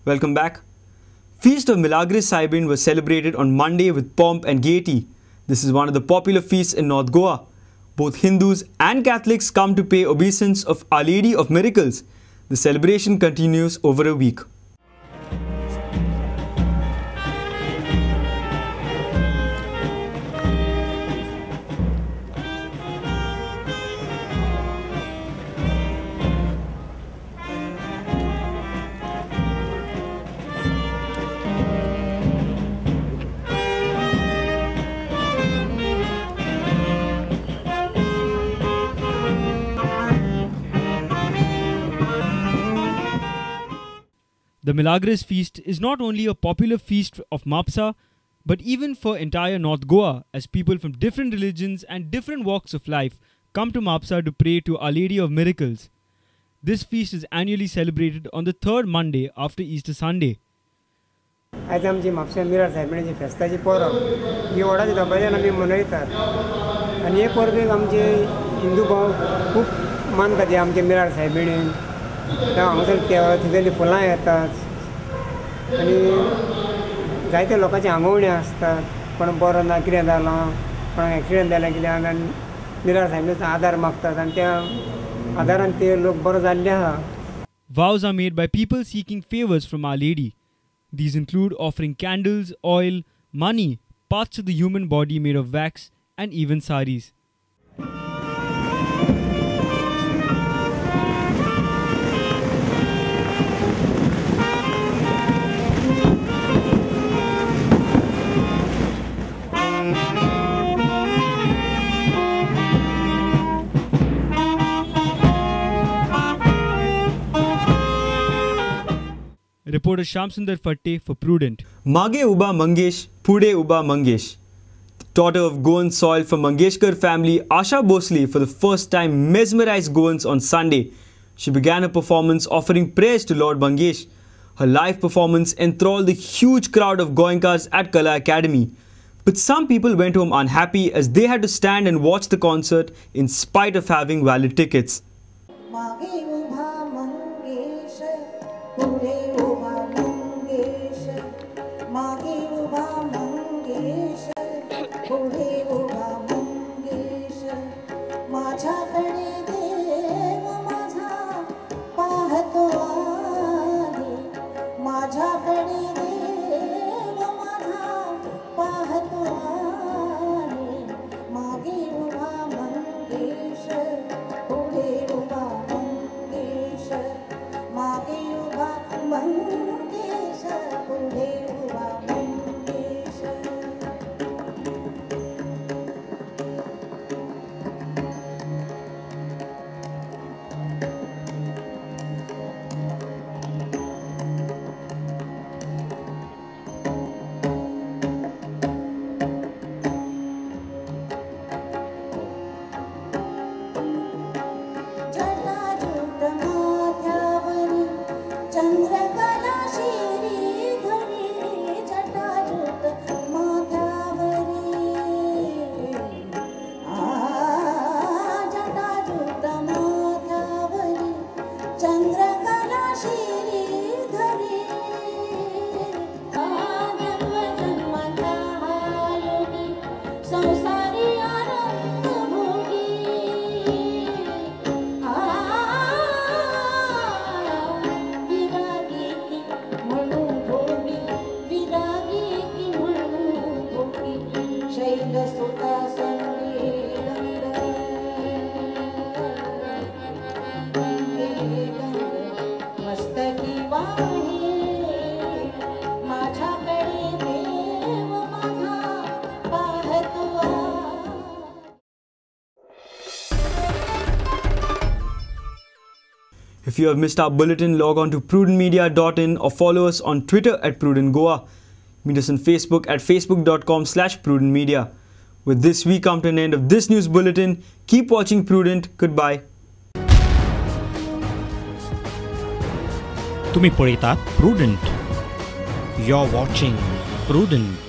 Welcome back. Feast of Milagris Saibin was celebrated on Monday with pomp and gaiety. This is one of the popular feasts in North Goa. Both Hindus and Catholics come to pay obeisance of Our Lady of Miracles. The celebration continues over a week. The Milagris feast is not only a popular feast of Mapsa, but even for entire North Goa, as people from different religions and different walks of life come to Mapsa to pray to Our Lady of Miracles. This feast is annually celebrated on the third Monday after Easter Sunday. आज आमची म्हापसा मिलाग्रिस सायबिणाची फेस्ताची परब ही व्हडा दबाज्यान आमी मनयतात आनी हे परबेक आमचे हिंदू भाव खूब मानतात हे आमचे मिलाग्रिस सायबिणीन हांगासर तितली फुलां येतात आनी जायत्या लोकांची आंगवण्या आसतात कोण बरो ना कितें जालां कोणाक एक्सिडेंट जालें कित्याक आनी मिलाग्रिस सायबिणीचो आदार मागतात आनी त्या आदारान ते लोक बरो जाल्ले आहा. Vows are made by people seeking favors from Our Lady. These include offering candles, oil, money, parts of the human body made of wax, and even saris. Reporter Shamsundar Fatte for Prudent. Mage Uba Mangesh, Pude Uba Mangesh. The daughter of Goan soil from Mangeshkar family, Asha Bosle, for the first time mesmerized Goans on Sunday. She began her performance offering prayers to Lord Mangesh. Her live performance enthralled the huge crowd of Goenkas at Kala Academy. But some people went home unhappy as they had to stand and watch the concert in spite of having valid tickets. If you have missed our bulletin, log on to prudentmedia.in or follow us on Twitter at Prudent Goa. Meet us on Facebook at facebook.com/prudentmedia. With this, we come to an end of this news bulletin. Keep watching Prudent. Goodbye. तुम्ही पळयतात Prudent. You're watching Prudent.